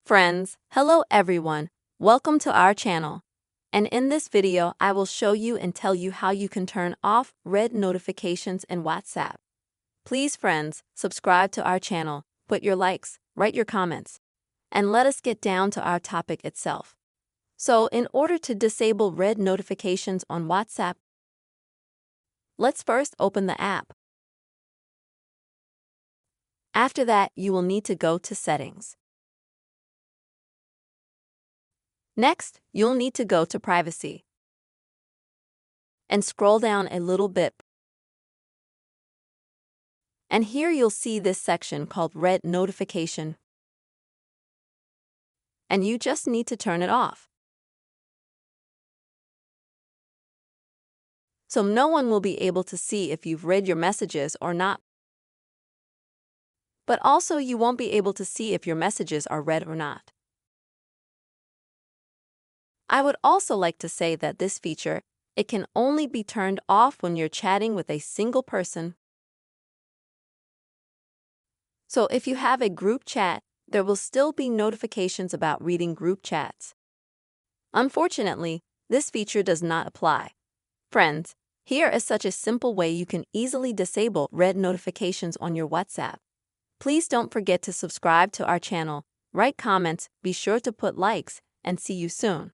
Friends, hello everyone. Welcome to our channel. And in this video, I will show you and tell you how you can turn off red notifications in WhatsApp. Please friends, subscribe to our channel, put your likes, write your comments, and let us get down to our topic itself. So in order to disable red notifications on WhatsApp, let's first open the app. After that, you will need to go to Settings. Next, you'll need to go to Privacy and scroll down a little bit. And here you'll see this section called Red Notification. And you just need to turn it off. So no one will be able to see if you've read your messages or not. But also you won't be able to see if your messages are read or not. I would also like to say that this feature, it can only be turned off when you're chatting with a single person. So if you have a group chat, there will still be notifications about reading group chats. Unfortunately, this feature does not apply. Friends, here is such a simple way you can easily disable red notifications on your WhatsApp. Please don't forget to subscribe to our channel, write comments, be sure to put likes, and see you soon.